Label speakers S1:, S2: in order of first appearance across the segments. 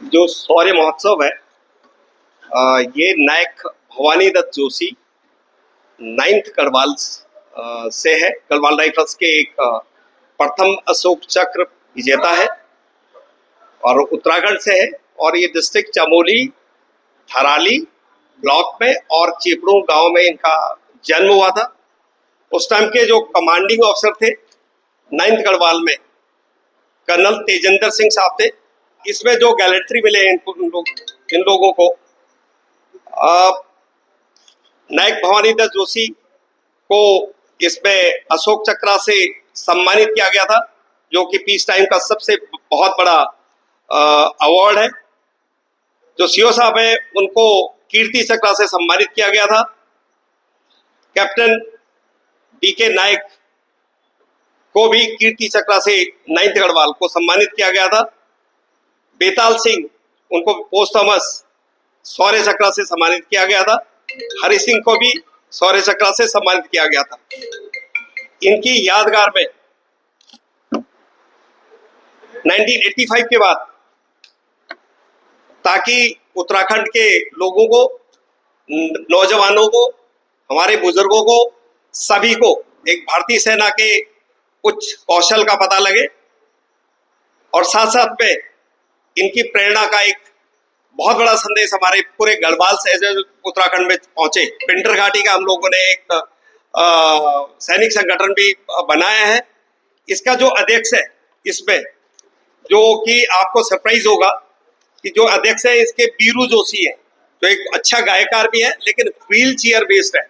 S1: जो शौर्य महोत्सव है, ये नायक भवानी दत्त जोशी 9th गढ़वाल से है। गढ़वाल राइफल्स के एक प्रथम अशोक चक्र विजेता है और उत्तराखंड से है। और ये डिस्ट्रिक्ट चमोली, थराली ब्लॉक में और चिपड़ू गांव में इनका जन्म हुआ था। उस टाइम के जो कमांडिंग ऑफिसर थे 9th गढ़वाल में, कर्नल तेजेंद्र सिंह साहब थे। इसमें जो गैलेंट्री मिले हैं इन लोगों को, नायक भवानी दत्त जोशी को इसमें अशोक चक्र से सम्मानित किया गया था, जो कि पीस टाइम का सबसे बहुत बड़ा अवार्ड है। जो सीओ साहब है उनको कीर्ति चक्र से सम्मानित किया गया था। कैप्टन बीके नायक को भी कीर्ति चक्र से 9th गढ़वाल को सम्मानित किया गया था। बेताल सिंह, उनको पोस्टमस शौर्य चक्र से सम्मानित किया गया था। हरि सिंह को भी शौर्य चक्र से सम्मानित किया गया था। इनकी यादगार में 1985 के बाद, ताकि उत्तराखंड के लोगों को, नौजवानों को, हमारे बुजुर्गों को, सभी को एक भारतीय सेना के उच्च कौशल का पता लगे और साथ साथ में इनकी प्रेरणा का एक बहुत बड़ा संदेश हमारे पूरे गढ़वाल से उत्तराखंड में पहुंचे। पिंडर घाटी का हम लोगों ने एक सैनिक संगठन भी बनाया है। इसका जो अध्यक्ष है, इसमें जो कि आपको सरप्राइज होगा कि जो अध्यक्ष है इसके बीरू जोशी है, जो एक अच्छा गायकार भी है, लेकिन व्हील चेयर बेस्ड है।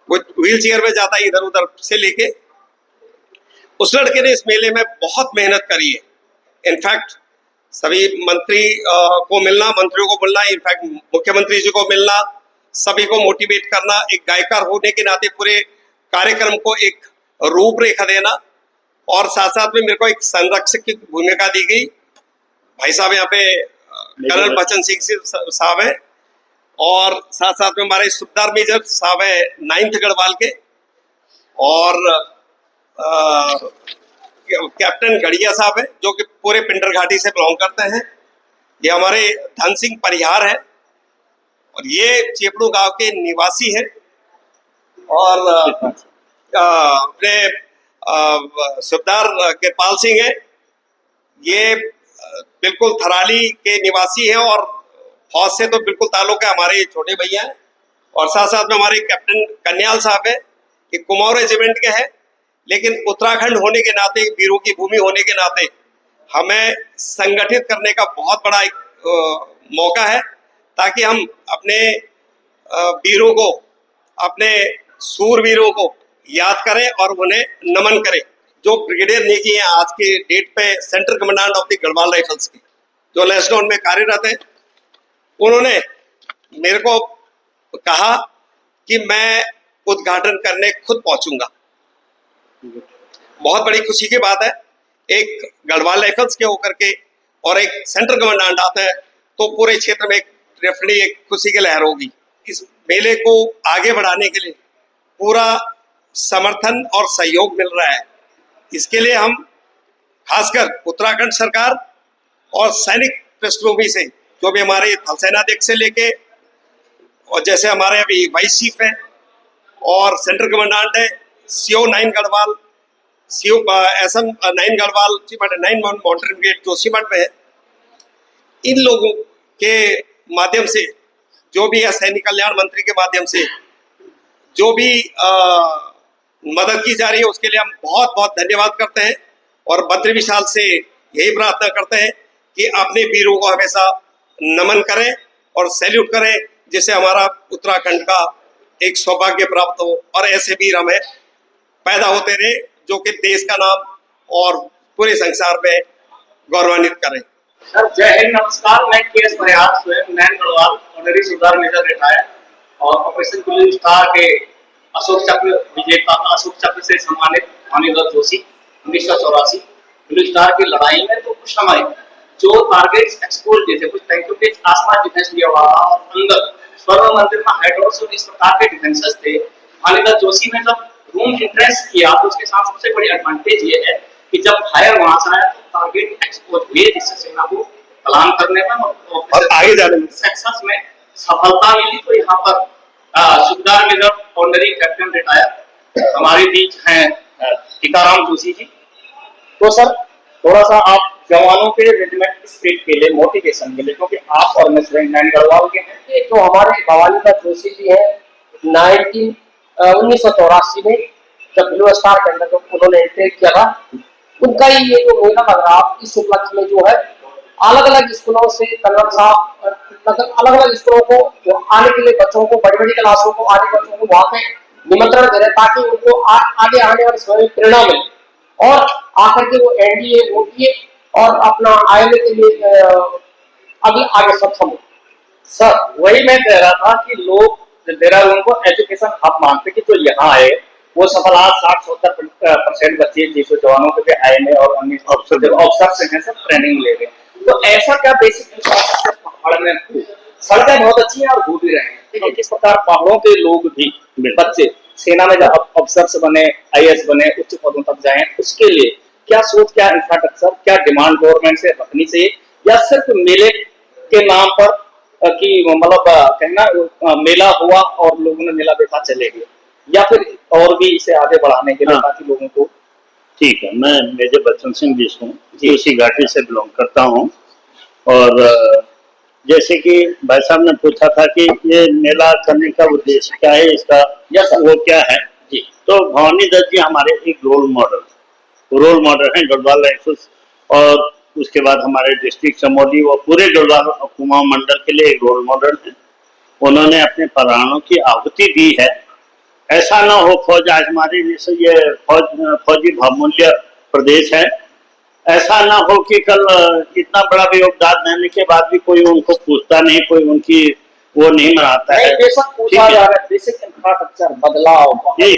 S1: वो व्हील चेयर में जाता है इधर उधर से लेके। उस लड़के ने इस मेले में बहुत मेहनत करी है। इनफैक्ट सभी मंत्री को मिलना, मंत्रियों को मिलना, इनफैक्ट मुख्यमंत्री जी को मिलना, सभी को मोटिवेट करना, एक गायकार होने के नाते पूरे कार्यक्रम को एक रूपरेखा देना, और साथ साथ में मेरे को एक संरक्षक की भूमिका दी गई। भाई साहब यहाँ पे कर्नल बचन सिंह साहब है, और साथ साथ में हमारे सुबेदार मेजर साहब है 9th गढ़वाल के, और कैप्टन गढ़िया साहब है जो कि पूरे पिंडर घाटी से बिलोंग करते हैं। ये हमारे धन सिंह परिहार है और ये चिपड़ू गांव के निवासी है। और अपने सुबेदार कृपाल सिंह है, ये बिल्कुल थराली के निवासी हैं और फौज से तो बिल्कुल ताल्लुक है, हमारे छोटे भैया हैं। और साथ साथ में हमारे कैप्टन कन्याल साहब है, कि कुमाऊं रेजिमेंट के हैं, लेकिन उत्तराखंड होने के नाते, वीरों की भूमि होने के नाते हमें संगठित करने का बहुत बड़ा एक मौका है, ताकि हम अपने वीरों को, अपने सूरवीरों को याद करें और उन्हें नमन करें। जो ब्रिगेडियर नेगी हैं आज के डेट पे central command of the Garhwal rifles की, जो लैंसडाउन में कार्यरत है, उन्होंने मेरे को कहा कि मैं उद्घाटन करने खुद पहुंचूंगा। बहुत बड़ी खुशी की बात है, एक गढ़वाल राइफल्स के होकर के और एक सेंट्रल कमांडेंट आता है तो पूरे क्षेत्र में डेफिनेटली एक खुशी की लहर होगी। इस मेले को आगे बढ़ाने के लिए पूरा समर्थन और सहयोग मिल रहा है। इसके लिए हम खासकर उत्तराखंड सरकार और सैनिक पृष्ठभूमि से, जो भी हमारे थल सेनाध्यक्ष से लेके, और जैसे हमारे अभी वाइस चीफ है और सेंट्रल कमांडेंट है, CO 9 Garhwal, CO SM 9 Garhwal, 9 mountain brigade Joshimath में है, इन लोगों के माध्यम से, जो भी है सैनिक कल्याण मंत्री के माध्यम से जो भी मदद की जा रही है, उसके लिए हम बहुत बहुत धन्यवाद करते हैं। और मंत्री विशाल से यही प्रार्थना करते हैं कि अपने वीरों को हमेशा नमन करें और सैल्यूट करें, जिससे हमारा उत्तराखंड का एक सौभाग्य प्राप्त हो और ऐसे वीर हमें पैदा होते रहे, जो कि देश का नाम और पूरे संसार में गौरवान्वित करें।
S2: सर जय हिंद, नमस्कार। मैं केएस परिहार, स्वयं 9 गढ़वाल, ऑनरी सुबेदार मेजर रिटायर्ड और ऑपरेशन ब्लू स्टार के अशोक चक्र विजेता, अशोक चक्र से सम्मानित भवानी दत्त जोशी 1984 ब्लू स्टार की लड़ाई में तो कुछ हमारे जो टारगेट्स एक्सपोज किए थे, कुछ टैंकों के आसपास डिफेंस किया हुआ था और अंदर स्वर्ण मंदिर में हाइड्रोस और इस प्रकार के डिफेंसेस थे। भवानी दत्त जोशी ने जब रूम इंट्रेंस किया तो उसके साथ सबसे बड़ी एडवांटेज ये है कि जब फायर वहां से आया तो टारगेट एक्सपोज हुए, जिससे सेना को प्लान करने में
S1: और आगे जाने में
S2: सक्सेस में सफलता मिली। तो यहाँ पर सुखदार मेजर ऑनरी कैप्टन रिटायर हमारे बीच हैं टीकाराम जोशी जी। तो सर थोड़ा सा आप जवानों के रेजिमेंट स्पिरिट के लिए, मोटिवेशन के लिए, क्योंकि आप और मिस्टर नैन गढ़वाल के हैं,
S3: ये जो हमारे भवानी जोशी जी है 1984 में जब ब्लू स्टार के अंदर उन्होंने एंट्री किया था, उनका ही ये जो मेला लग रहा है इस उपलक्ष्य में जो है अलग अलग स्कूलों से कन्नड़ साहब मतलब अलग अलग स्कूलों को जो आने के लिए बच्चों को, बड़ी बड़ी क्लासों को आने बच्चों को वहां पे निमंत्रण दे रहे ताकि उनको आगे आने वाले समय में प्रेरणा मिले और आकर के वो एनडीए वोट किए और अपना आईएमए के लिए अभी आगे सक्षम हो।
S2: सर वही मैं कह रहा था कि लोग देहरादून को एजुकेशन हब मानते कि जो यहाँ आए वो सफल, आज 60-70% बच्चे जीसो जवानों के आईएमए और अन्य ऑफिसर हैं, सब ट्रेनिंग ले रहे हैं। तो ऐसा क्या बेसिक इंफ्रास्ट्रक्चर पहाड़ में, सड़कें बहुत अच्छी हैं और हो भी रहे हैं, लेकिन किस प्रकार पहाड़ों के लोग भी, बच्चे सेना में जब अफसर बने, आईएएस बने, उच्च पदों तक जाएं, उसके लिए क्या सोच, क्या इंफ्रास्ट्रक्चर, क्या डिमांड गवर्नमेंट से रखनी चाहिए, या सिर्फ मेले के नाम पर कि मतलब कहना मेला हुआ और लोगों ने मेला देखा चले गए, या फिर और भी इसे आगे बढ़ाने के लिए ताकि लोगों को।
S4: ठीक है, मैं मेजर बच्चन सिंह बिष्णु उसी घाटी से बिलोंग करता हूँ। और जैसे कि भाई साहब ने पूछा था कि ये मेला करने का उद्देश्य क्या है, इसका वो क्या है जी, तो भवानी दत्त जी हमारे एक रोल मॉडल हैं गढ़वाल राइफल्स, और उसके बाद हमारे डिस्ट्रिक्ट चमोली व पूरे गढ़वाल कुमाऊं मंडल के लिए एक रोल मॉडल है। उन्होंने अपने प्राणों की आहुति दी है। ऐसा ना हो फौज, आज हमारे जैसे ये फौजी बहुमूल्य प्रदेश है, ऐसा ना हो कि कल इतना बड़ा भी योगदान देने के बाद भी कोई उनको पूछता नहीं, कोई उनकी वो नहीं मनाता है।
S2: बेसिक इंफ्रास्ट्रक्चर बदलाव
S4: ये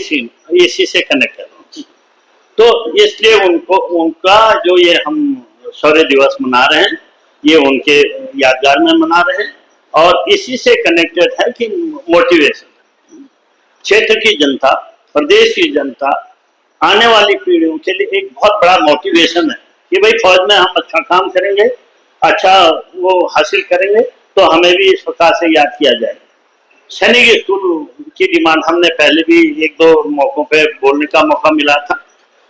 S4: इसी से कनेक्ट है। तो इसलिए उनको उनका जो ये हम शौर्य दिवस मना रहे हैं, ये उनके यादगार में मना रहे हैं, और इसी से कनेक्टेड है कि मोटिवेशन, क्षेत्र की जनता, प्रदेश की जनता, आने वाली पीढ़ियों के लिए एक बहुत बड़ा मोटिवेशन है कि भाई फौज में हम अच्छा काम करेंगे, अच्छा वो हासिल करेंगे, तो हमें भी इस प्रकार से याद किया जाए। सैनिक स्कूल की डिमांड हमने पहले भी 1-2 मौकों पे बोलने का मौका मिला था।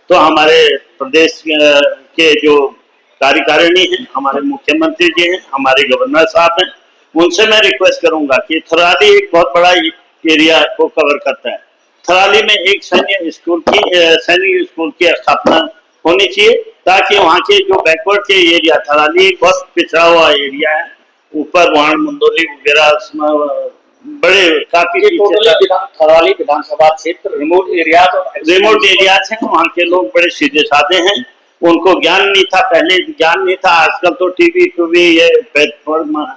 S4: तो हमारे प्रदेश के जो कार्यकारिणी हैं, हमारे मुख्यमंत्री जी हैं, हमारे गवर्नर साहब हैं, उनसे मैं रिक्वेस्ट करूंगा कि थराली एक बहुत बड़ा एरिया को कवर करता है। थराली में एक सैनिक स्कूल की स्थापना होनी चाहिए, ताकि वहाँ के जो बैकवर्ड के एरिया, थराली एक बहुत पिछड़ा हुआ एरिया है, ऊपर वहाँ मुंदोली वगैरह बड़े काफी
S2: थराली विधानसभा क्षेत्र रिमोट
S4: एरियाज हैं, वहाँ के लोग बड़े सीधे साधे हैं, उनको ज्ञान नहीं था, पहले ज्ञान नहीं था, आजकल तो टीवी ये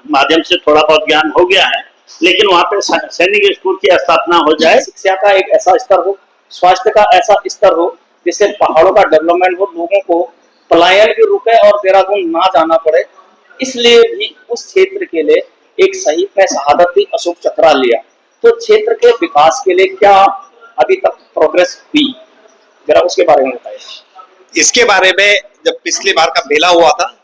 S4: माध्यम से थोड़ा बहुत ज्ञान हो गया है, लेकिन वहाँ पे सैनिक स्कूल की स्थापना हो जाए,
S2: शिक्षा का एक ऐसा स्तर हो, स्वास्थ्य का ऐसा स्तर हो, जिससे पहाड़ों का डेवलपमेंट हो, लोगों को पलायन भी रुके और देहरादून ना जाना पड़े। इसलिए भी उस क्षेत्र के लिए एक शहीद ने शहादत दी, अशोक चक्र लिया। तो क्षेत्र के विकास के लिए क्या अभी तक प्रोग्रेस हुई, जरा उसके बारे में बताइए।
S1: इसके बारे में जब पिछली बार का मेला हुआ था,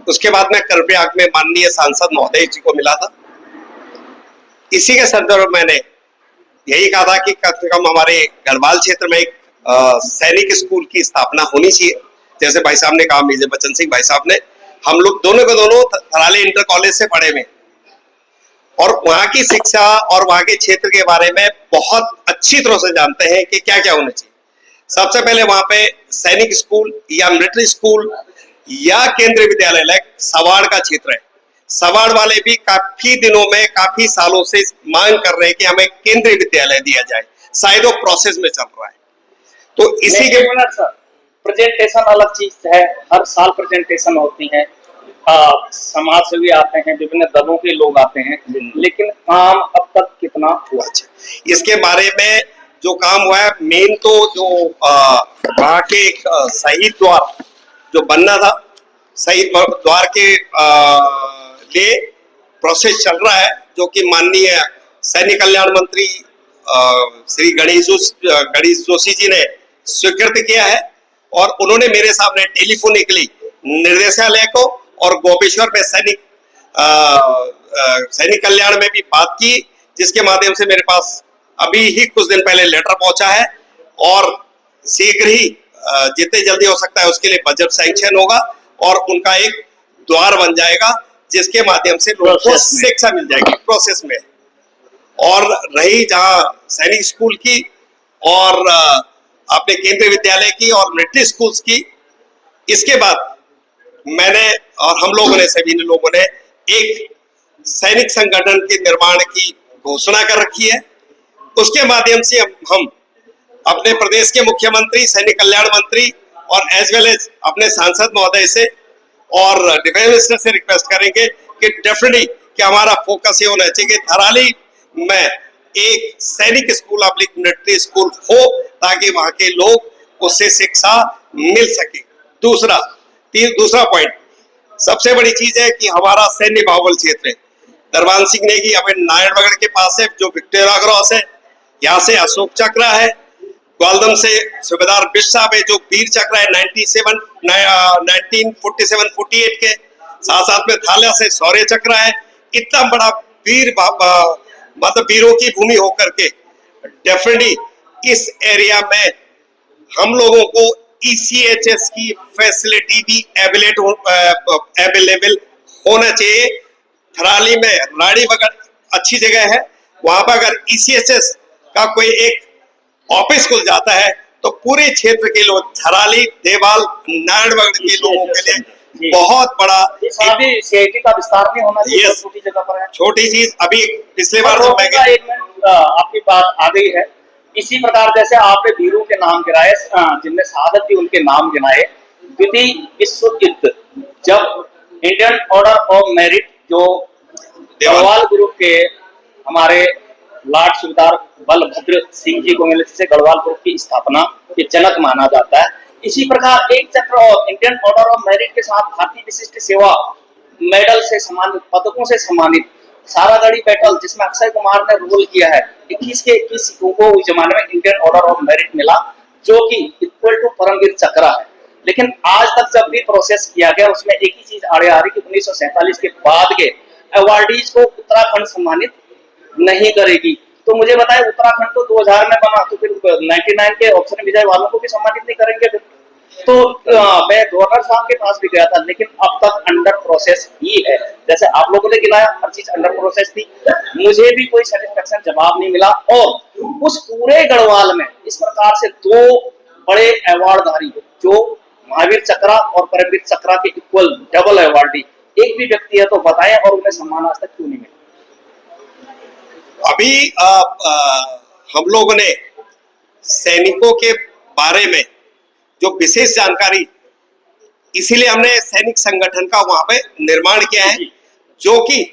S1: उसके बाद मैं कर्नाटक में माननीय सांसद महोदय जी को मिला था। इसी के संदर्भ में मैंने यही कहा था कि कम से कम हमारे गढ़वाल क्षेत्र में एक सैनिक स्कूल की स्थापना होनी चाहिए। जैसे भाई साहब ने कहा, मेजर बच्चन सिंह भाई साहब ने, हम लोग दोनों के दोनों थराली इंटर कॉलेज से पढ़े हुए, और वहाँ की शिक्षा और वहाँ के क्षेत्र के बारे में बहुत अच्छी तरह से जानते हैं कि क्या क्या होना चाहिए। सबसे पहले वहाँ पे सैनिक स्कूल या मिलिट्री स्कूल या केंद्रीय विद्यालय, लाइक सवाड़ का क्षेत्र है, सवाड़ वाले भी काफी दिनों में, काफी सालों से मांग कर रहे हैं कि हमें केंद्रीय विद्यालय दिया जाए, शायद वो प्रोसेस में चल रहा है। तो इसी के
S2: प्रेजेंटेशन अलग चीज है, हर साल प्रेजेंटेशन होती है, समाज से भी आते हैं, विभिन्न दलों के लोग आते हैं, लेकिन काम अब तक कितना हुआ?
S1: इसके बारे में जो काम हुआ है, मेन तो जो वहाँ के एक शहीद द्वार जो बनना था, शहीद द्वार के लिए प्रोसेस चल रहा है, जो कि माननीय सैनिक कल्याण मंत्री श्री गणेश जोशी जी ने स्वीकृत किया है, और उन्होंने मेरे सामने टेलीफोनिकली निर्देशालय को और गोपेश्वर में सैनिक कल्याण में भी बात की, जिसके माध्यम से मेरे पास अभी ही कुछ दिन पहले लेटर पहुंचा है और शीघ्र ही जितने जल्दी हो सकता है उसके लिए बजट सैंक्शन होगा और उनका एक द्वार बन जाएगा जिसके माध्यम से लोगों को शिक्षा मिल जाएगी प्रोसेस में। और रही जहां सैनिक स्कूल की और अपने केंद्रीय विद्यालय की और मिलिट्री स्कूल्स की, इसके बाद मैंने और हम लोगों ने, सभी लोगों ने एक सैनिक संगठन के निर्माण की घोषणा कर रखी है। उसके माध्यम से हम अपने प्रदेश के मुख्यमंत्री, सैनिक कल्याण मंत्री और एज वेल एज अपने सांसद महोदय से और डिफेंस मिनिस्टर से रिक्वेस्ट करेंगे कि डेफिनेटली कि हमारा फोकस ये होना चाहिए कि थराली में एक सैनिक स्कूल, पब्लिक मिलिट्री स्कूल हो ताकि वहां के लोग उससे शिक्षा मिल सके। दूसरा पॉइंट, सबसे बड़ी चीज है कि हमारा सैन्य बाहुबल क्षेत्र है। दरबान सिंह नेगी अपने नारायणगढ़ के पास है जो विक्टोरिया क्रॉस है, यहाँ से अशोक चक्र है, ग्वालदम से सूबेदार बिश साहब है जो वीर चक्र है 1947-48 के, साथ साथ में थालिया से शौर्य चक्र है। इतना बड़ा वीर मतलब वीरों की भूमि होकर के डेफिनेटली इस एरिया में हम लोगों को ECHS की फैसिलिटी भी अवेलेबल होना चाहिए। थराली में रानी बगड़ अच्छी जगह है, वहां पर अगर ECHS का कोई एक ऑफिस खुल जाता है तो पूरे क्षेत्र के लोग, थराली, देवाल, नारायणगढ़ के लोगों के लिए बहुत बड़ा
S3: CIT का विस्तार नहीं होना चाहिए। छोटी जगह पर है,
S1: छोटी चीज। अभी पिछले बार जब मैं
S3: आपकी बात आ गई है, इसी प्रकार जैसे आपने वीरों के नाम गिनाए, जिनमें शहादत थी उनके नाम गिनाए। द्वितीय विश्व युद्ध जब इंडियन ऑर्डर ऑफ मेरिट जो गढ़वाल ग्रुप के हमारे लॉर्ड सूबेदार बलभद्र सिंह जी को मिले, जिसे गढ़वाल ग्रुप की स्थापना के जनक माना जाता है, इसी प्रकार एक चक्र और इंडियन ऑर्डर ऑफ मेरिट के साथ भारतीय विशिष्ट सेवा मेडल से सम्मानित, पदकों से सम्मानित सारागढ़ी बैटल जिसमें अक्षय कुमार ने रोल किया है, 21 के 21 सिखों को उस जमाने में इंडियन ऑर्डर ऑफ मेरिट मिला जो कि इक्वल टू परमवीर चक्र है। लेकिन आज तक जब भी प्रोसेस किया गया उसमें एक ही चीज आड़े आ रही कि 1947 के बाद के अवार्डीज को उत्तराखंड सम्मानित नहीं करेगी। तो मुझे बताए उत्तराखंड तो 2000 में बना, तो फिर 99 के ऑप्शन विजय वालों को भी सम्मानित नहीं करेंगे फिर? तो मैं गवर्नर साहब के पास भी गया था, लेकिन अब तक अंडर प्रोसेस ही है। जैसे आप लोगों ने गिनाया हर चीज अंडर प्रोसेस थी, मुझे भी कोई सेटिस्फेक्शन जवाब नहीं मिला। और उस पूरे गढ़वाल में इस प्रकार से दो बड़े अवार्डधारी जो महावीर चक्र और परमवीर चक्र के इक्वल डबल अवार्डी एक भी व्यक्ति है तो बताएं, और उन्हें सम्मान आज तक क्यों नहीं मिला?
S1: अभी हम लोगों ने सैनिकों के बारे में जो विशेष जानकारी, इसीलिए हमने सैनिक संगठन का वहां पे निर्माण किया है जो कि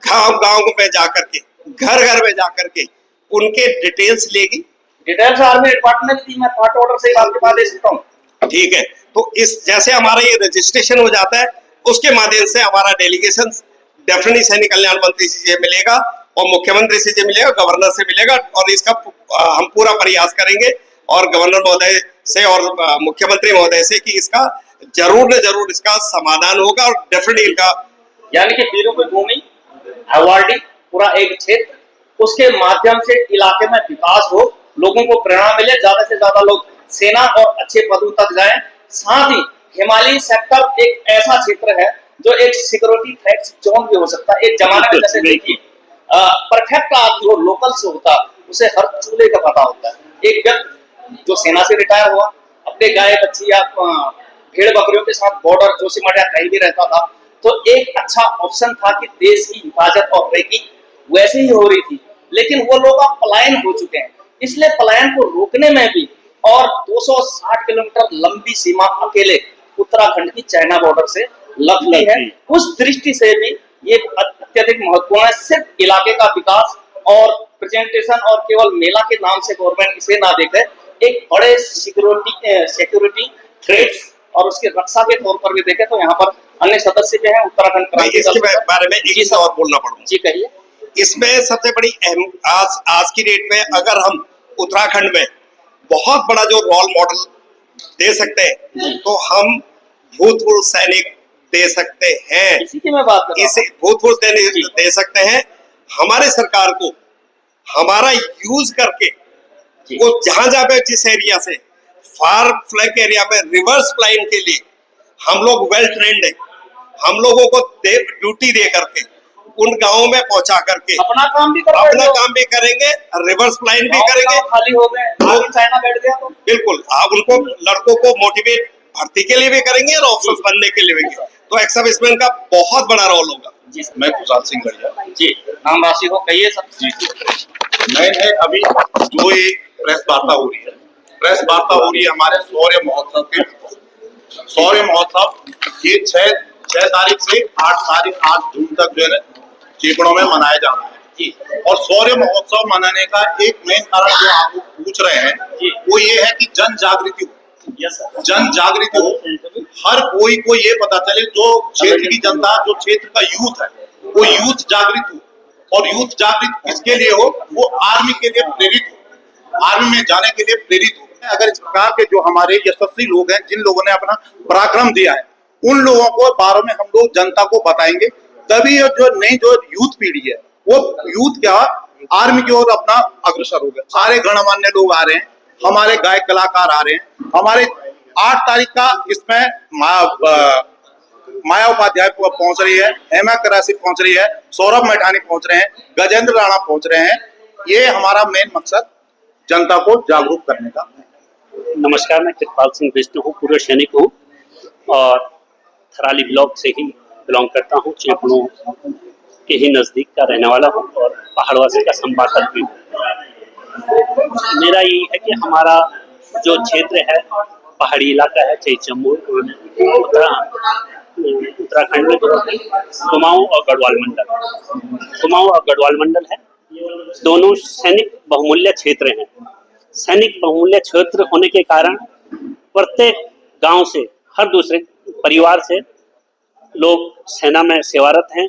S1: गांव-गांव में जाकर के, घर-घर में जाकर के उनके डिटेल्स लेगी।
S3: डिटेल्स आर्मी डिपार्टमेंट की मैं पार्ट ऑर्डर से आपके पास दे सकता हूँ।
S1: ठीक है, तो इस जैसे हमारा ये रजिस्ट्रेशन हो जाता है उसके माध्यम से हमारा डेलीगेशन डेफिनेटली सैनिक कल्याण मंत्री से मिलेगा और मुख्यमंत्री से मिलेगा, गवर्नर से मिलेगा, और इसका हम पूरा प्रयास करेंगे और गवर्नर महोदय से और मुख्यमंत्री महोदय से कि इसका जरूर न जरूर इसका समाधान होगा और डेफिनेटली इनका,
S3: यानी कि वीरों की भूमि अवार्डी पूरा एक क्षेत्र, उसके माध्यम से इलाके में विकास हो, लोगों को प्रेरणा मिले, ज्यादा से ज्यादा लोग सेना और अच्छे पदों तक जाएं। साथ ही हिमालयी सेक्टर एक ऐसा क्षेत्र है जो एक सिक्योरिटी थ्रेट जोन भी हो सकता है। एक जमाने में जैसे देखिए परफेक्ट आदमी जो लोकल से होता उसे हर चूल्हे का पता होता है। एक व्यक्ति जो सेना से रिटायर हुआ, अपने गाय बच्ची या भेड़ बकरियों के साथ बॉर्डर जोशीमठ या कहीं भी रहता था, तो एक अच्छा ऑप्शन था कि देश की हिफाजत और रैकी वैसे ही हो रही थी। लेकिन वो लोग अब पलायन हो चुके हैं, इसलिए पलायन को रोकने में भी, और 260 किलोमीटर लंबी सीमा अकेले उत्तराखंड की चाइना बॉर्डर से लगती है, उस दृष्टि से भी ये अत्यधिक महत्वपूर्ण है। सिर्फ इलाके का विकास और प्रेजेंटेशन और केवल मेला के नाम से गवर्नमेंट इसे ना देखे, एक बड़े सिक्योरिटी थ्रेट्स और उसकी रक्षा के तौर पर भी देखे तो यहाँ पर अन्य सदस्य जो है उत्तराखंड क्रांति
S1: इसके बारे में एक चीज और बोलना पड़ूंगा।
S3: जी कहिए।
S1: इसमें सबसे बड़ी अहम आज की डेट में अगर हम उत्तराखंड में बहुत बड़ा जो रोल मॉडल दे सकते हैं तो हम भूतपूर्व सैनिक दे सकते हैं,
S2: इसी की मैं बात कर रहा
S1: इसे
S2: हूँ।
S1: भूतपूर्व दे सकते हैं। हमारे सरकार को हमारा यूज करके वो जहां जहां पे जिस एरिया से फार फ्लैग एरिया में रिवर्स फ्लाइंग के लिए हम लोग वेल ट्रेंड है, हम लोगों को ड्यूटी दे करके उन गांवों में पहुंचा करके
S2: अपना काम भी करो,
S1: अपना काम भी करेंगे, रिवर्स फ्लाइंग भी करेंगे।
S2: खाली हो गए, आगे चाइना बैठ गया तो
S1: बिल्कुल, आप उनको लड़कों को मोटिवेट भर्ती के लिए भी करेंगे और ऑफिसर्स बनने के लिए भी, तो एक्स सर्विसमैन का बहुत बड़ा रोल होगा।
S2: जी
S5: मैं खुशाल सिंह गढ़िया
S2: जी, नाम राशि हो कहिए सब।
S5: जी। मैंने अभी जो ये प्रेस वार्ता हो रही है, प्रेस वार्ता हो रही है हमारे शौर्य महोत्सव के। शौर्य महोत्सव ये 6 तारीख से 8 जून तक जो है ना चेकड़ों में मनाया जा रहा है
S2: जी।
S5: और शौर्य महोत्सव मनाने का एक मेन कारण जो आप पूछ रहे हैं वो ये है कि जन जागृति हो, जन जागृति हो, हर कोई को ये पता चले, जो क्षेत्र की जनता, जो क्षेत्र का यूथ है वो यूथ जागृत हो, और यूथ जागृत किसके लिए हो, वो आर्मी के लिए प्रेरित हो, आर्मी में जाने के लिए प्रेरित हो। अगर इस प्रकार के जो हमारे यशस्वी लोग हैं, जिन लोगों ने अपना पराक्रम दिया है, उन लोगों को बारे में हम लोग जनता को बताएंगे, तभी जो नई जो यूथ पीढ़ी है वो यूथ क्या आर्मी की ओर अपना अग्रसर होगा। सारे गणमान्य लोग आ रहे हैं, हमारे गायक कलाकार आ रहे हैं, हमारे 8 तारीख का इसमें माया उपाध्याय पहुंच रही है, हेमा करासी पहुंच रही है, सौरभ मैठानी पहुंच रहे हैं, गजेंद्र राणा पहुंच रहे हैं। ये हमारा मेन मकसद जनता को जागरूक करने का।
S4: नमस्कार, मैं कृपाल सिंह बिष्ट हूँ, पूर्व सैनिक हूँ और थराली ब्लॉक से ही बिलोंग करता हूँ। चेपड़ों के ही नज़दीक का रहने वाला हूँ और पहाड़वासी का संपादक भी हूँ। मेरा यही है कि हमारा जो क्षेत्र है पहाड़ी इलाका है, चाहे जम्मू उत्तराखंड में कुमाऊं और गढ़वाल मंडल है। दोनों सैनिक बहुमूल्य क्षेत्र हैं। सैनिक बहुमूल्य क्षेत्र होने के कारण प्रत्येक गांव से, हर दूसरे परिवार से लोग सेना में सेवारत हैं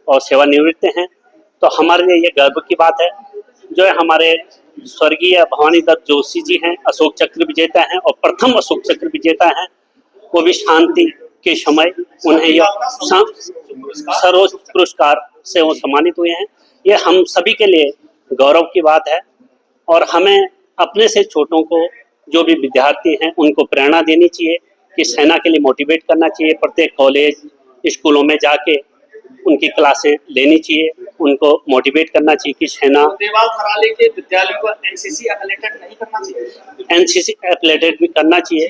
S4: और सेवानिवृत्त हैं। तो हमारे लिए ये गर्व की बात है। जो है हमारे स्वर्गीय भवानी दत्त जोशी जी हैं, अशोक चक्र विजेता हैं और प्रथम अशोक चक्र विजेता हैं। वो भी शांति के समय उन्हें यह सर्वोच्च पुरस्कार से वो सम्मानित हुए हैं। ये हम सभी के लिए गौरव की बात है और हमें अपने से छोटों को, जो भी विद्यार्थी हैं, उनको प्रेरणा देनी चाहिए कि सेना के लिए मोटिवेट करना चाहिए। प्रत्येक कॉलेज स्कूलों में जाके उनकी क्लासें लेनी चाहिए, उनको मोटिवेट करना चाहिए कि सेना।
S2: देवाल थराली के विद्यालयों को एनसीसी एफिलिएटेड नहीं करना चाहिए?
S4: एनसीसी एफिलिएटेड भी करना चाहिए।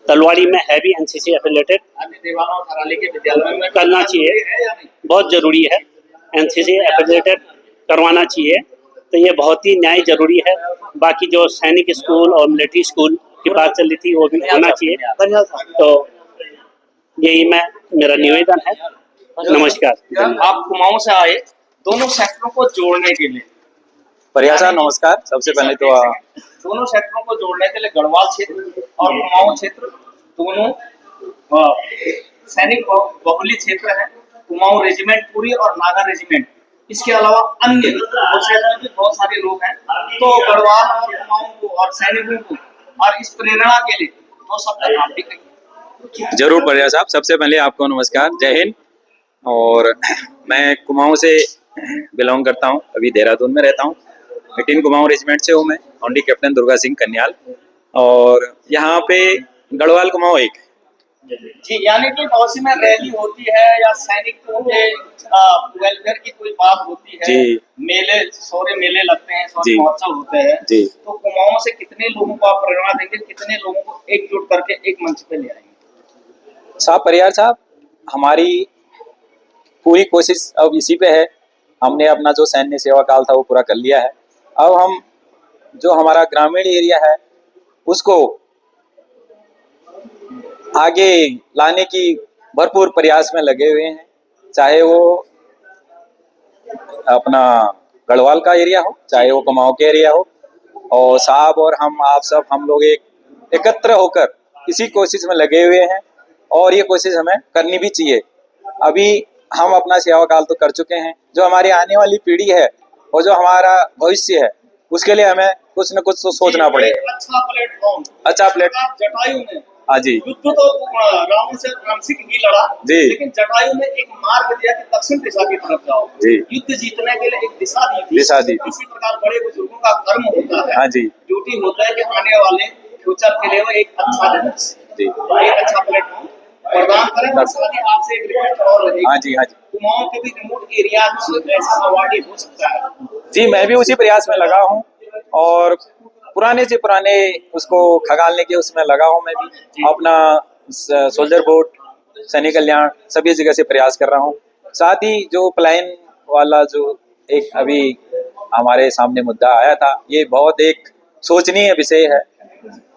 S4: तलवाड़ी में है भी एनसीसी एफिलिएटेड,
S2: देवाल और थराली के विद्यालयों में
S4: करना चाहिए,
S2: है या नहीं?
S4: बहुत जरूरी है। एनसीसी एफिलिएटेड करवाना चाहिए, तो ये बहुत ही न्याय जरूरी है। बाकी जो सैनिक स्कूल और मिलिट्री स्कूल की बात चल रही थी वो भी होना चाहिए। तो यही मेरा निवेदन है। नमस्कार।
S2: आप कुमाऊं से आए, दोनों सेक्टरों को जोड़ने के लिए।
S6: परिया साहब नमस्कार। सबसे पहले तो
S2: दोनों सेक्टरों को जोड़ने के लिए गढ़वाल क्षेत्र और कुमाऊं क्षेत्र दोनों सैनिक बहुल्य क्षेत्र है। कुमाऊं रेजिमेंट पूरी और नागा रेजिमेंट, इसके अलावा अन्य क्षेत्र में भी बहुत सारे लोग हैं। तो गढ़वाल और कुमाऊं को और सैनिकों को और इस प्रेरणा के लिए तो सब काम भी करेंगे।
S6: जरूर परिया साहब, सबसे पहले आपको नमस्कार, जय हिंद। और मैं कुमाऊं से बिलोंग करता हूं, अभी देहरादून में रहता हूं। 18 कुमाऊं रेजिमेंट से हूं मैं, ऑनडी कैप्टन दुर्गा सिंह कन्याल। और यहाँ पे गढ़वाल कुमाऊं एक
S2: जी, यानी कि पड़ोसी में रैली होती है या सैनिकों के वेलफेयर की कोई बात होती है,
S6: जी,
S2: मेले, शौर्य मेले लगते हैं, शौर्य
S6: जी,
S2: महोत्सव होते हैं
S6: जी।
S2: तो कुमाऊं से कितने लोगों को आप प्रेरणा देंगे, कितने लोगों को एकजुट करके एक मंच पे ले आएंगे?
S6: साहब परियार साहब, हमारी पूरी कोशिश अब इसी पे है। हमने अपना जो सैन्य सेवा काल था वो पूरा कर लिया है। अब हम जो हमारा ग्रामीण एरिया है उसको आगे लाने की भरपूर प्रयास में लगे हुए हैं। चाहे वो अपना गढ़वाल का एरिया हो, चाहे वो कुमाऊं का एरिया हो। और साहब और आप सब हम लोग एकत्र होकर इसी कोशिश में लगे हुए हैं और ये कोशिश हमें करनी भी चाहिए। अभी हम अपना सेवा काल तो कर चुके हैं, जो हमारी आने वाली पीढ़ी है और जो हमारा भविष्य है उसके लिए हमें कुछ न कुछ तो सोचना पड़ेगा।
S2: अच्छा प्लेटफॉर्म,
S6: अच्छा प्लेटफॉर्म
S2: जटायु ने
S6: हाँ जी
S2: युद्ध तो रावण से रामसिंह ही लड़ा,
S6: जी।
S2: लेकिन जटायु ने एक मार्ग दिया कि दक्षिण दिशा की तरफ जाओ।
S6: जी।
S2: युद्ध जीतने के लिए एक दिशा दी थी।
S6: दिशा दी थी।
S2: इसी प्रकार बड़े बुजुर्गों का कर्म होता है,
S6: हाँ जी
S2: ड्यूटी होता है कि आने वाले फ्यूचर के लिए वो एक अच्छा
S6: जी
S2: एक अच्छा प्लेटफॉर्म प्रदान करें। और साथ ही आपसे एक रिक्वेस्ट और रहेगी,
S6: हाँ जी हाँ जी
S2: कुमाऊं के भी रिमोट एरिया में ऐसा अवार्डी हो सकता है।
S6: जी मैं भी उसी प्रयास में लगा हूँ और पुराने से पुराने उसको खगालने के उसमें लगा हूँ। मैं भी अपना सोल्जर बोट, सैनिक कल्याण सभी जगह से प्रयास कर रहा हूँ। साथ ही जो पलायन वाला जो एक अभी हमारे सामने मुद्दा आया था, ये बहुत एक सोचनीय विषय है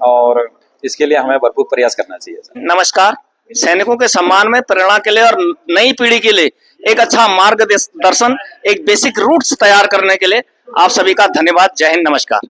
S6: और इसके लिए हमें भरपूर प्रयास करना चाहिए।
S2: नमस्कार। सैनिकों के सम्मान में, प्रेरणा के लिए और नई पीढ़ी के लिए एक अच्छा मार्गदर्शन, एक बेसिक रूट्स तैयार करने के लिए आप सभी का धन्यवाद। जय हिंद, नमस्कार।